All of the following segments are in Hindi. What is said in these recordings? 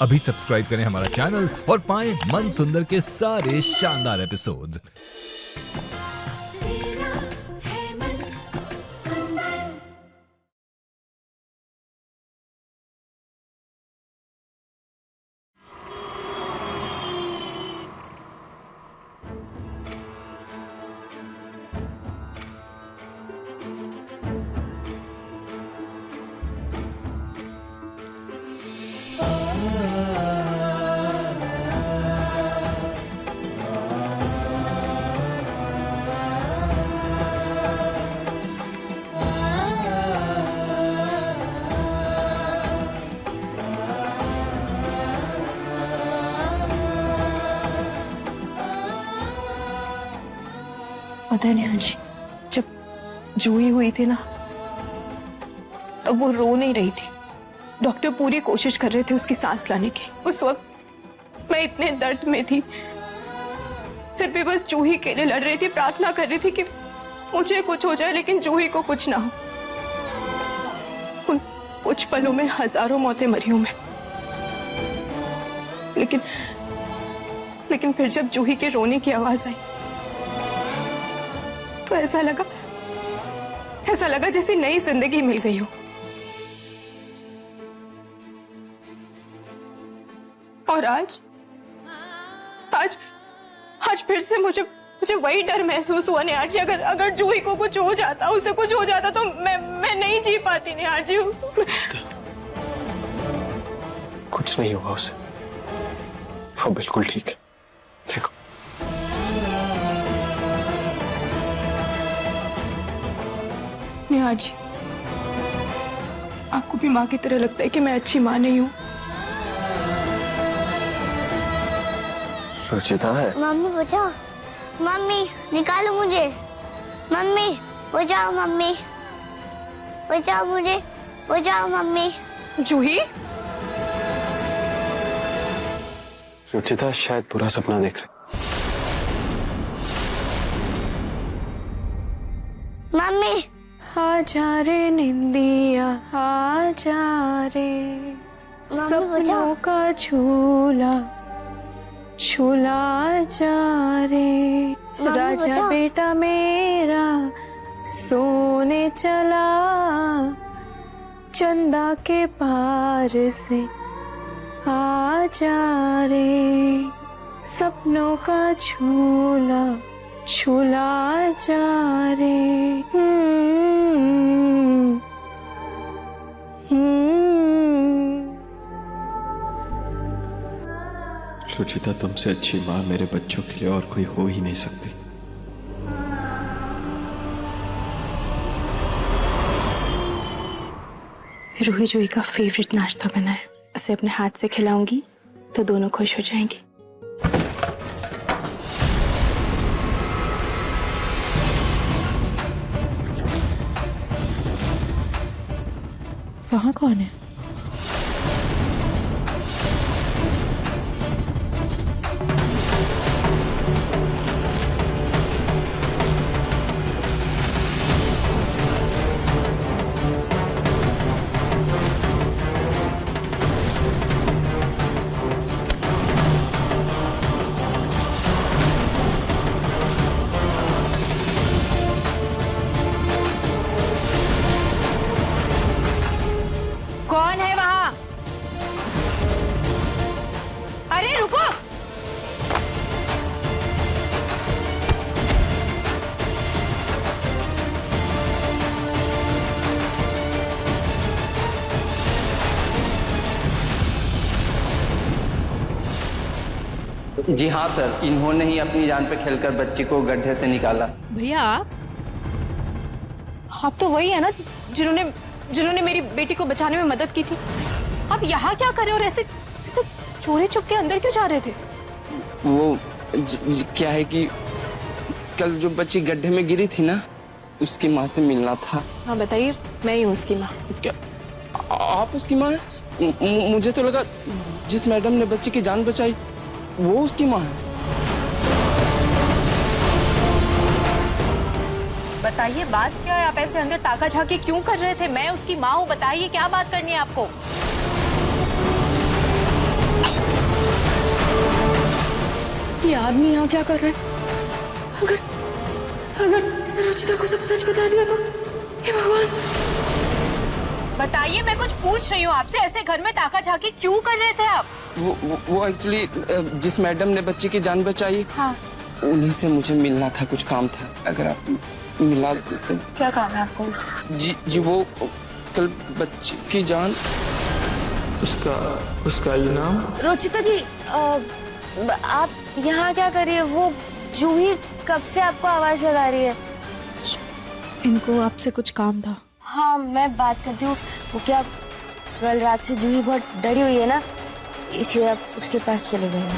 अभी सब्सक्राइब करें हमारा चैनल और पाएं मन सुंदर के सारे शानदार एपिसोड्स। पता नहीं आंजी, जब जूही हुई थी ना तब वो रो नहीं रही थी। डॉक्टर पूरी कोशिश कर रहे थे उसकी सांस लाने की। उस वक्त मैं इतने दर्द में थी, फिर भी बस जूही के लिए लड़ रही थी, प्रार्थना कर रही थी कि मुझे कुछ हो जाए लेकिन जूही को कुछ ना हो। उन कुछ पलों में हजारों मौतें मरी हूं मैं, लेकिन फिर जब जूही के रोने की आवाज आई तो ऐसा लगा जैसे नई जिंदगी मिल गई हो। और आज फिर से मुझे वही डर महसूस हुआ निहार जी। अगर जूही को कुछ हो जाता, उसे कुछ हो जाता तो मैं नहीं जी पाती निहार जी। कुछ नहीं हुआ उसे, वो बिल्कुल ठीक है। देखो निहार जी, आपको भी माँ की तरह लगता है कि मैं अच्छी माँ नहीं हूँ? रुचिता है। मम्मी बचाओ, मम्मी निकालो मुझे, मम्मी बचाओ, मम्मी बचाओ मुझे, बचाओ मम्मी। जूही, रुचिता शायद बुरा सपना देख रही। मम्मी आजा रे निंदिया आजा रे, सपनों का झूला झूला जा रे। राजा बचाओ। बेटा मेरा सोने चला, चंदा के पार से आजा रे, सपनों का झूला झूला जा रे। रुचिता, तुमसे अच्छी माँ मेरे बच्चों के लिए और कोई हो ही नहीं सकती। रूही जूही का फेवरेट नाश्ता बना है, उसे अपने हाथ से खिलाऊंगी तो दोनों खुश हो जाएंगे। वहाँ कौन है? कौन है वहां? अरे रुको, जी हाँ सर, इन्होंने ही अपनी जान पे खेलकर बच्ची को गड्ढे से निकाला। भैया आप तो वही है ना जिन्होंने मेरी बेटी को बचाने में मदद की थी। आप यहाँ क्या कर रहे हो और ऐसे चोरी छुप के अंदर क्यों जा रहे थे? वो क्या है कि कल जो बच्ची गड्ढे में गिरी थी ना, उसकी माँ से मिलना था। हाँ बताइए, मैं ही हूँ उसकी माँ। क्या आप उसकी माँ हैं? मुझे तो लगा जिस मैडम ने बच्ची की जान बचाई वो उसकी माँ है। बताइए बात क्या है? आप ऐसे अंदर ताका झाकी क्यों कर रहे थे? मैं उसकी माँ हूँ, बताइए क्या बात करनी है आपको? आदमी यहाँ क्या कर रहा है? अगर इसने रुचिता को सब सच बता दिया तो हे भगवान। बताइए, मैं कुछ पूछ रही हूँ आपसे, ऐसे घर में ताका झाकी क्यों कर रहे थे आप? वो एक्चुअली जिस मैडम ने बच्ची की जान बचाई, हाँ, उन्हीं से मुझे मिलना था, कुछ काम था। अगर आप मिला देते। क्या काम है आपको उनसे? जी वो कल बच्ची की जान। उसका ये नाम? रुचिता जी, आप यहाँ क्या कर रही है? वो जूही कब से आपको आवाज लगा रही है? इनको आपसे कुछ काम था। हाँ, मैं बात करती हूँ। वो क्या कल रात से जूही बहुत डरी हुई है ना, इसलिए आप उसके पास चले जाइए।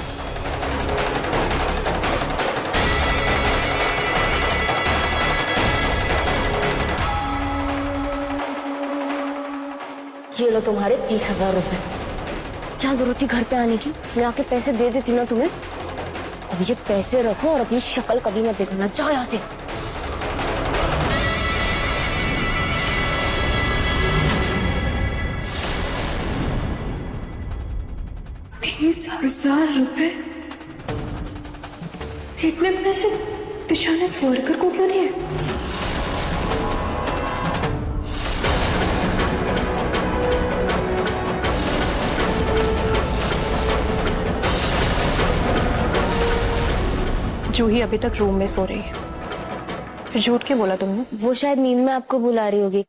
ये लो तुम्हारे 30,000 रुपए। क्या जरूरत थी घर पे आने की? मैं आके पैसे दे देती ना तुम्हें। अभी ये पैसे रखो और अपनी शक्ल कभी मत दिखाना। जाओ यहाँ से। ₹30,000? इतने पैसे दिशा ने इस वर्कर को क्यों दिए? जूही अभी तक रूम में सो रही है। फिर झूठ के बोला तुमने? वो शायद नींद में आपको बुला रही होगी।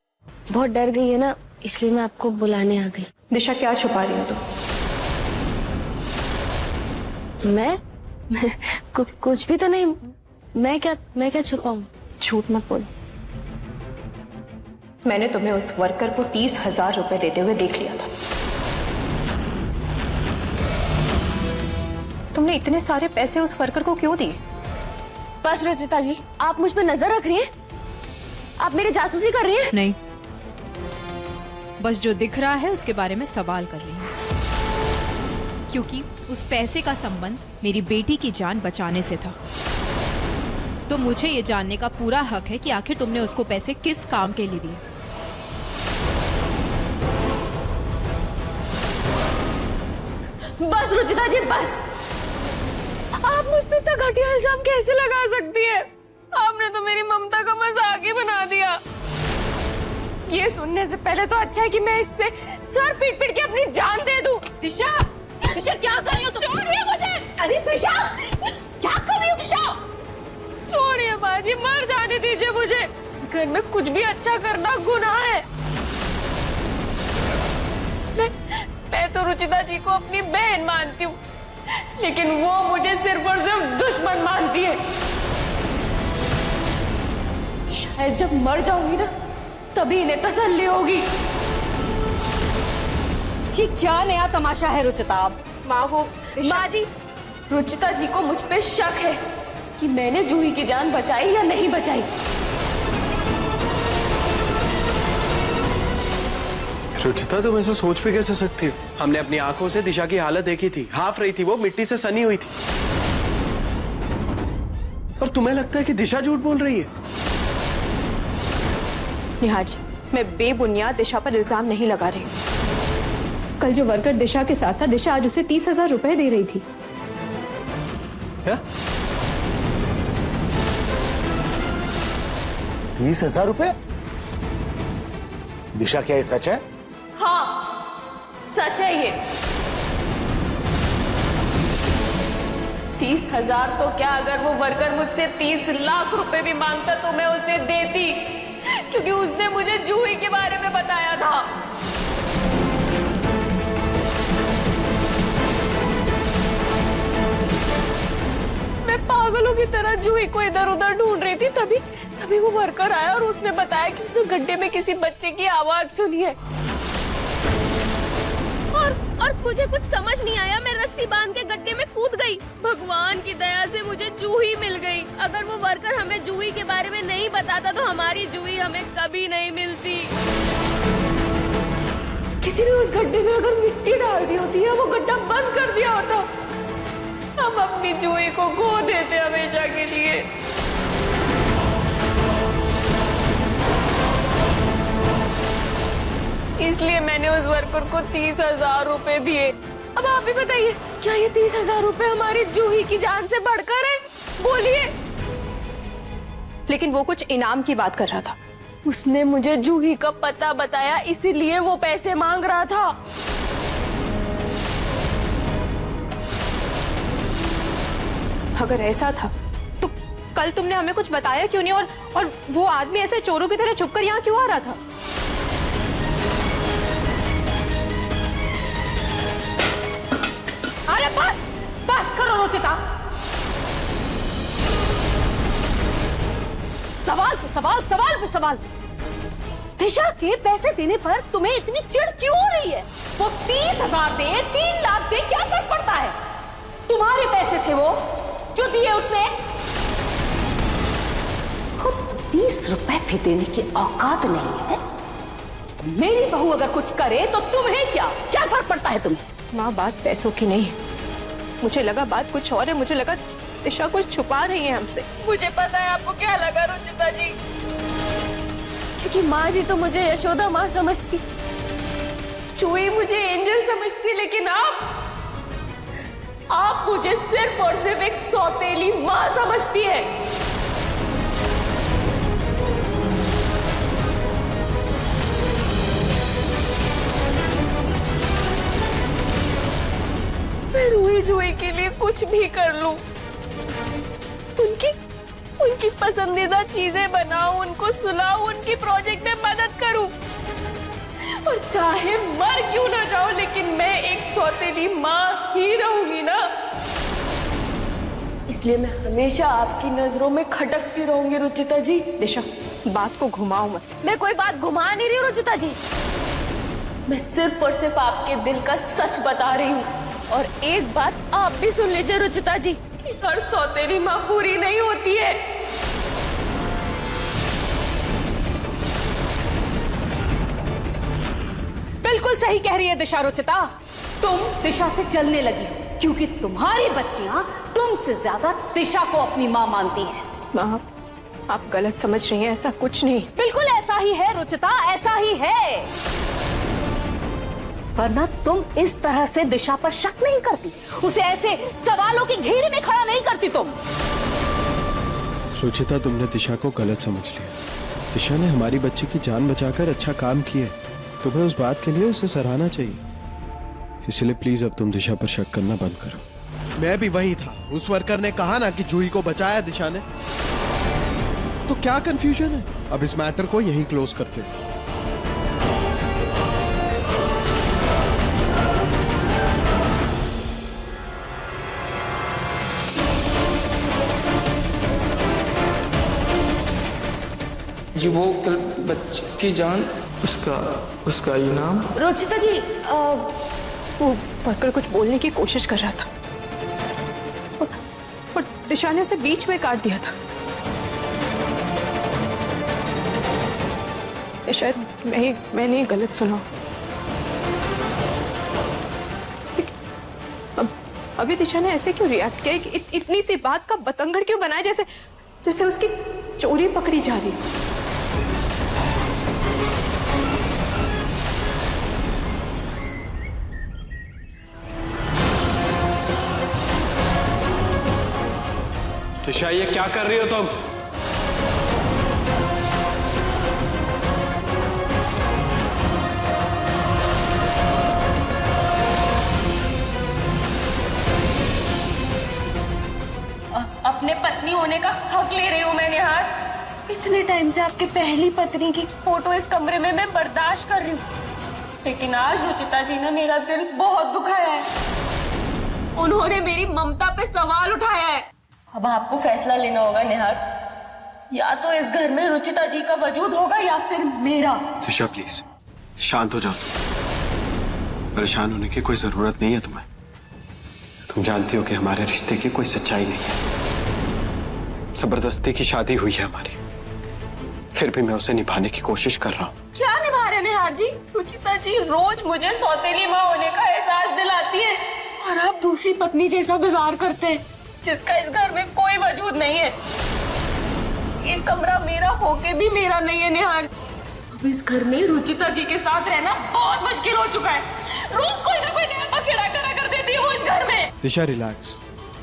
बहुत डर गई है ना, इसलिए मैं आपको बुलाने आ गई। दिशा, क्या छुपा रही हो तुम? मैं कुछ भी तो नहीं। मैं क्या छुपाऊं? झूठ मत बोलो। मैंने तुम्हें उस वर्कर को 30,000 रुपए देते हुए देख लिया था। तुमने इतने सारे पैसे उस वर्कर को क्यों दिए? बस रुचिता जी, आप मुझ पे नजर रख रही हैं? आप मेरी जासूसी कर रही हैं? नहीं, बस जो दिख रहा है उसके बारे में सवाल कर रही हूँ, क्योंकि उस पैसे का संबंध मेरी बेटी की जान बचाने से था। तो मुझे ये जानने का पूरा हक है कि आखिर तुमने उसको पैसे किस काम के लिए दिए। बस रुचिता जी, बस। आप मुझ पे इतना घटिया इल्जाम कैसे लगा सकती है? आपने तो मेरी ममता का मजाक ही बना दिया। ये सुनने से पहले तो अच्छा है कि मैं इससे सर पीट पीट के अपनी जान दे दूं। दिशा, दिशा क्या कर रही हो तुम? छोड़िए मुझे। अरे दिशा, क्या कर रही हो दिशा? छोड़िए बाजी, मर जाने दीजिए मुझे। इस घर में कुछ भी अच्छा करना गुनाह है। मैं तो रुचिता जी को अपनी बहन मानती हूँ, लेकिन वो मुझे सिर्फ और सिर्फ दुश्मन मानती है। शायद जब मर जाऊंगी ना, तभी इन्हें तसल्ली होगी। ये क्या नया तमाशा है रुचिता? माँ जी, रुचिता जी को मुझ पे शक है कि मैंने जूही की जान बचाई या नहीं बचाई। रुचिता, तुम ऐसा सोच भी कैसे सकती हो? हमने अपनी आंखों से दिशा की हालत देखी थी। हाफ रही थी वो, मिट्टी से सनी हुई थी। और तुम्हें लगता है कि दिशा झूठ बोल रही है? निहार जी, मैं बेबुनियाद दिशा पर इल्जाम नहीं लगा रही हूँ। कल जो वर्कर दिशा के साथ था, दिशा आज उसे 30,000 रुपए दे रही थी। क्या? 30,000 रुपए? दिशा, क्या ये सच है? हाँ, सच है ये। 30,000 तो क्या, अगर वो वर्कर मुझसे 30 लाख रुपए भी मांगता तो मैं उसे देती, क्योंकि उसने मुझे जूही के बारे में बताया था। मैं पागलों की तरह जूही को इधर उधर ढूंढ रही थी, तभी वो वर्कर आया और उसने बताया कि उसने गड्ढे में किसी बच्चे की आवाज सुनी है। और मुझे कुछ समझ नहीं आया, मैं रस्सी बांध के गड्ढे में कूद गई। भगवान की दया से मुझे जूही मिल गई। अगर वो वर्कर हमें जूही के बारे में नहीं बताता तो हमारी जूही हमें कभी नहीं मिलती। किसी ने उस गड्ढे में अगर मिट्टी डाल दी होती है, वो गड्ढा बंद कर दिया होता, हम अपनी जूही को खो देते हमेशा के लिए। इसलिए मैंने उस वर्कर को 30,000 रुपए दिए। अब आप भी बताइए, क्या ये 30,000 रुपए हमारी जूही की जान से बढ़कर है? बोलिए। लेकिन वो कुछ इनाम की बात कर रहा था। उसने मुझे जूही का पता बताया, इसीलिए वो पैसे मांग रहा था। अगर ऐसा था तो कल तुमने हमें कुछ बताया क्यों नहीं? और वो आदमी ऐसे चोरों की तरह छुपकर यहाँ क्यों आ रहा था? अरे बस करो रुचिता। सवाल पे सवाल। दिशा के पैसे देने पर तुम्हें इतनी चिढ़ क्यों हो रही है? वो 30,000 दे, 3 लाख दे, क्या फर्क पड़ता है? तुम्हारे पैसे थे वो जो दिए उसने। खुद 30 रुपए भी देने की औकात नहीं है। मेरी बहू अगर कुछ करे तो तुम्हें क्या फर्क पड़ता है तुम्हें? माँ, बात पैसों की नहीं, मुझे लगा बात कुछ और है। मुझे लगा दिशा कुछ छुपा रही है हमसे। मुझे पता है आपको क्या लगा रुचिता जी, क्योंकि माँ जी तो मुझे यशोदा माँ समझती, चूही मुझे एंजल समझती, लेकिन आप मुझे सिर्फ और सिर्फ एक सौतेली माँ समझती है। मैं रूही जूही के लिए कुछ भी कर लूं, उनकी पसंदीदा चीजें बनाऊं, उनको सुलाऊं, उनकी प्रोजेक्ट में मदद करूं, और चाहे मर क्यों ना जाऊं, लेकिन मैं एक सौतेली माँ ही रहूंगी ना। इसलिए मैं हमेशा आपकी नजरों में खटकती रहूंगी रुचिता जी। दिशा, बात को घुमाओ मत। मैं कोई बात घुमा नहीं रही रुचिता जी, मैं सिर्फ और सिर्फ आपके दिल का सच बता रही हूँ। और एक बात आप भी सुन लीजिए रुचिता जी, कि हर सौतेली माँ पूरी नहीं होती है। बिल्कुल सही कह रही है दिशा रुचिता। तुम दिशा से जलने लगी हो क्योंकि तुम्हारी बच्चियां तुमसे ज्यादा दिशा को अपनी माँ मानती हैं। माँ, आप गलत समझ रही हैं, ऐसा कुछ नहीं। बिल्कुल ऐसा ही है रुचिता, ऐसा ही है। वरना तुम इस तरह से दिशा पर शक नहीं करती, उसे ऐसे सवालों की घेरे में खड़ा नहीं करती तुम। रुचिता, तुमने दिशा को गलत समझ लिया। दिशा ने हमारी बच्ची की जान बचाकर अच्छा काम किया, तुम्हें उस बात के लिए उसे सराहना चाहिए। इसलिए प्लीज अब तुम दिशा पर शक करना बंद करो। मैं भी वही था, उस वर्कर ने कहा ना कि जूही को बचाया दिशा ने, तो क्या कंफ्यूजन है? अब इस मैटर को यहीं क्लोज करते हैं। जी वो कल बच्चे की जान, उसका इनाम। रुचिता जी, वो वर्कर कुछ बोलने की कोशिश कर रहा था और दिशा ने उसे बीच में काट दिया था। शायद मैंने गलत सुना। अभी दिशा ने ऐसे क्यों रिएक्ट किया? इतनी सी बात का बतंगड़ क्यों बनाया, जैसे उसकी चोरी पकड़ी जा रही है। दिशा, ये क्या कर रही हो तुम? अपने पत्नी होने का हक ले रही हूँ मैं निहार। इतने टाइम से आपके पहली पत्नी की फोटो इस कमरे में मैं बर्दाश्त कर रही हूँ, लेकिन आज रुचिता जी ने मेरा दिल बहुत दुखाया है। उन्होंने मेरी ममता पे सवाल उठाया है। अब आपको फैसला लेना होगा निहार, या तो इस घर में रुचिता जी का वजूद होगा या फिर मेरा। दिशा प्लीज शांत हो जाओ। परेशान होने की कोई जरूरत नहीं है तुम्हें। तुम जानती हो कि हमारे रिश्ते की कोई सच्चाई नहीं है। जबरदस्ती की शादी हुई है हमारी, फिर भी मैं उसे निभाने की कोशिश कर रहा हूँ। क्या निभा रहे निहार जी? रुचिता जी रोज मुझे सौतेली माँ होने का एहसास दिलाती है, और आप दूसरी पत्नी जैसा व्यवहार करते हैं, जिसका इस घर में कोई वजूद नहीं है। ये कमरा मेरा होके भी मेरा नहीं है निहार। अब इस घर में रुचिता जी के साथ रहना बहुत मुश्किल हो चुका है। रोज कोई ना कोई नया पखेड़ा करा कर दिशा रिलैक्स,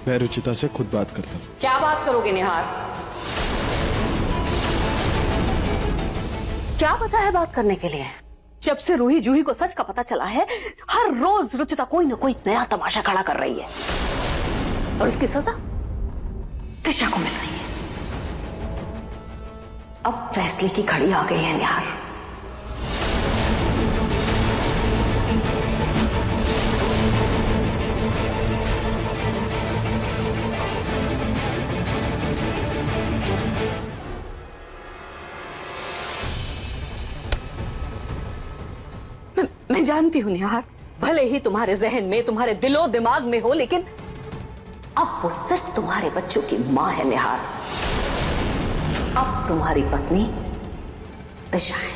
मैं रुचिता से खुद बात करता हूँ। क्या बात करोगे निहार? क्या बचा है बात करने के लिए? जब से रूही जूही को सच का पता चला है, हर रोज रुचिता कोई ना कोई नया तमाशा खड़ा कर रही है और उसकी सजा दिशा को मिल रही है। अब फैसले की घड़ी आ गई है निहार। मैं जानती हूं निहार, भले ही तुम्हारे जहन में, तुम्हारे दिलो दिमाग में हो, लेकिन अब वो सिर्फ तुम्हारे बच्चों की मां है निहार। अब तुम्हारी पत्नी दिशा है,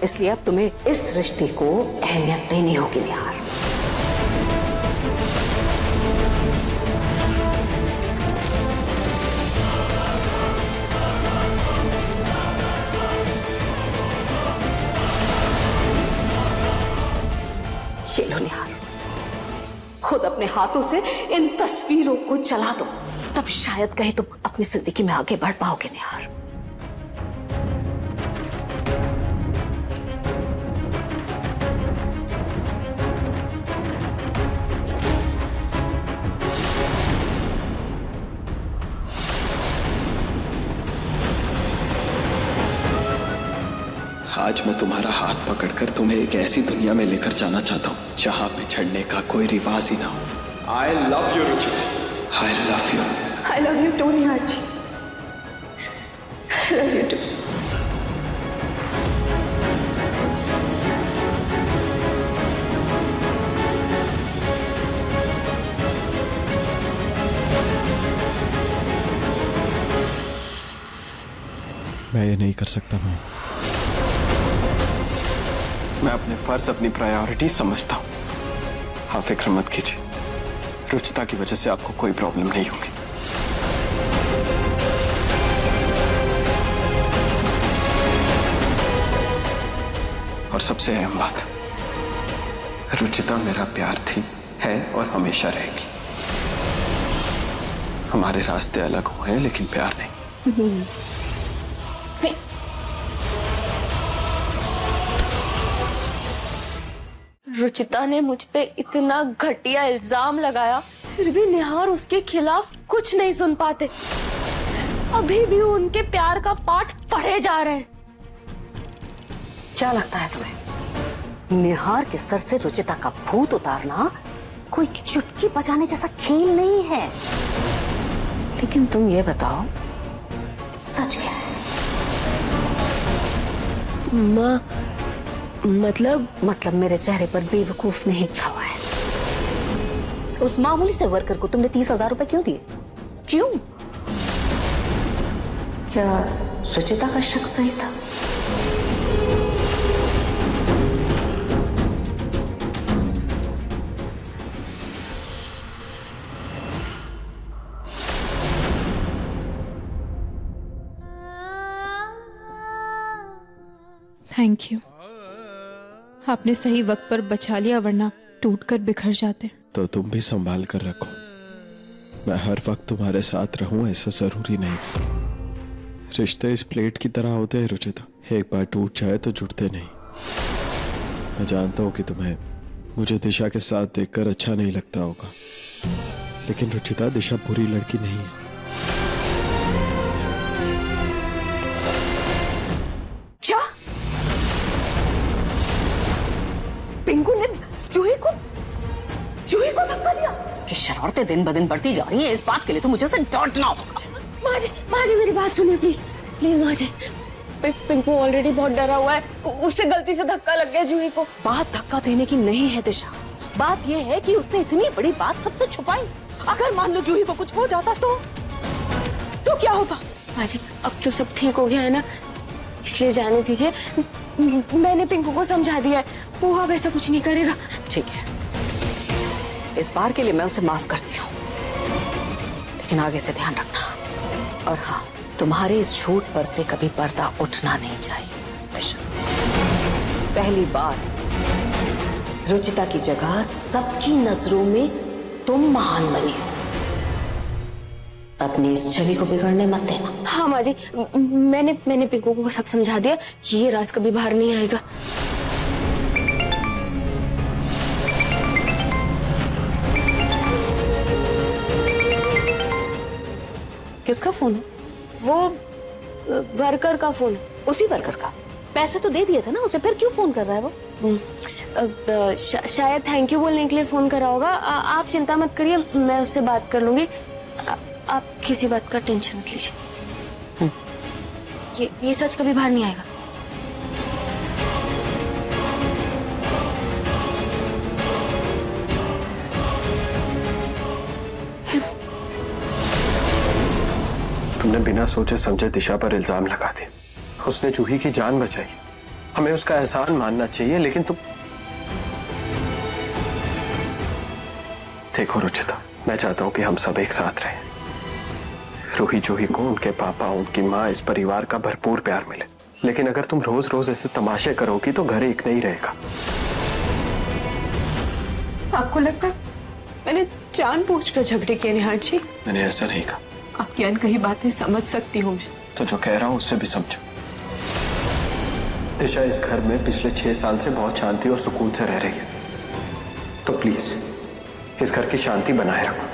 इसलिए अब तुम्हें इस रिश्ते को अहमियत देनी होगी निहार। चलो निहार, खुद अपने हाथों से इन तस्वीरों को जला दो, तब शायद कहीं तुम अपनी जिंदगी में आगे बढ़ पाओगे निहार। आज मैं तुम्हारा हाथ पकड़कर तुम्हें एक ऐसी दुनिया में लेकर जाना चाहता हूँ जहाँ बिछड़ने का कोई रिवाज ही ना हो। I love you Ruchita, I love you. I love you too Nihar ji, I love you too. मैं ये नहीं कर सकता हूँ। मैं अपने फर्ज, अपनी प्रायोरिटी समझता हूँ। आप फिक्र मत कीजिए, रुचिता की वजह से आपको कोई प्रॉब्लम नहीं होगी। और सबसे अहम बात, रुचिता मेरा प्यार थी, है और हमेशा रहेगी। हमारे रास्ते अलग हुए हैं लेकिन प्यार नहीं। रुचिता ने मुझ पे इतना घटिया इल्जाम लगाया, फिर भी निहार उसके खिलाफ कुछ नहीं सुन पाते। अभी भी उनके प्यार का पाठ पढ़े जा रहे हैं। क्या लगता है तुम्हें, निहार के सर से रुचिता का भूत उतारना कोई चुटकी बजाने जैसा खेल नहीं है? लेकिन तुम ये बताओ, सच क्या है? माँ, मतलब मेरे चेहरे पर बेवकूफ नहीं लिखा हुआ है। उस मामूली से वर्कर को तुमने 30,000 रुपए क्यों दिए? क्यों? क्या रुचिता का शक सही था? थैंक यू, आपने सही वक्त पर बचा लिया, वरना टूटकर बिखर जाते। तो तुम भी संभाल कर रखो। मैं हर वक्त तुम्हारे साथ रहूं ऐसा जरूरी नहीं। रिश्ते इस प्लेट की तरह होते हैं रुचिता, एक बार टूट जाए तो जुड़ते नहीं। मैं जानता हूं कि तुम्हें मुझे दिशा के साथ देखकर अच्छा नहीं लगता होगा, लेकिन रुचिता, दिशा बुरी लड़की नहीं है। क्या पिंकू ने जूही को धक्का दिया? इसकी शरारतें दिन ब दिन बढ़ती जा रही हैं। इस बात के लिए तो मुझे उसे डांटना होगा। माँ जी मेरी बात सुनिए प्लीज, प्लीज माँ जी। पिंकू ऑलरेडी बहुत डरा हुआ है, उससे गलती से धक्का लग गया जूही को। बात धक्का देने की नहीं है दिशा, बात यह है कि उसने इतनी बड़ी बात सबसे छुपाई। अगर मान लो जूही को कुछ हो जाता तो क्या होता? माँ जी अब तो सब ठीक हो गया है ना, इसलिए जाने दीजिए। मैंने पिंकू को समझा दिया है, वो अब ऐसा कुछ नहीं करेगा। ठीक है, इस बार के लिए मैं उसे माफ करती हूँ, लेकिन आगे से ध्यान रखना। और हाँ, तुम्हारे इस झूठ पर से कभी पर्दा उठना नहीं चाहिए दिशा। पहली बार रुचिता की जगह सबकी नजरों में तुम महान बने। अपनी इस छवि को बिगड़ने मत देना। हाँ माँ जी, मैंने पिंकू को सब समझा दिया। ये राज कभी बाहर नहीं आएगा। किसका फोन है? वो वर्कर का फोन है। उसी वर्कर का। पैसे तो दे दिए थे ना उसे, फिर क्यों फोन कर रहा है वो? शायद थैंक यू बोलने के लिए फोन करा होगा। आप चिंता मत करिए, मैं उससे बात कर लूंगी। आप किसी बात का टेंशन मत लीजिए। ये सच कभी बाहर नहीं आएगा। तुमने बिना सोचे समझे दिशा पर इल्जाम लगा दिया। उसने जूही की जान बचाई, हमें उसका एहसान मानना चाहिए, लेकिन तुम देखो रुचिता, मैं चाहता हूं कि हम सब एक साथ रहें। रूही जूही को उनके पापा, उनकी माँ, इस परिवार का भरपूर प्यार मिले। लेकिन अगर तुम रोज रोज ऐसे तमाशे करोगी तो घर एक नहीं रहेगा। आपको लगता है मैंने जानबूझकर झगड़े किए निहार जी? मैंने ऐसा नहीं कहा। आपकी अनकही बातें समझ सकती हूँ मैं। तो जो कह रहा हूं उससे भी समझो। दिशा इस घर में पिछले 6 साल से बहुत शांति और सुकून से रह रही है, तो प्लीज इस घर की शांति बनाए रखो।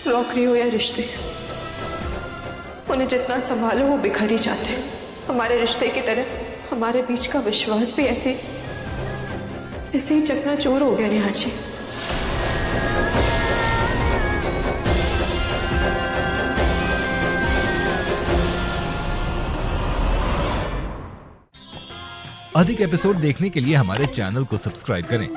नौकरी हो या रिश्ते, उन्हें जितना संभालो वो बिखर ही जाते हैं। हमारे रिश्ते की तरह हमारे बीच का विश्वास भी ऐसे ही चकनाचूर हो गया निहार जी। अधिक एपिसोड देखने के लिए हमारे चैनल को सब्सक्राइब करें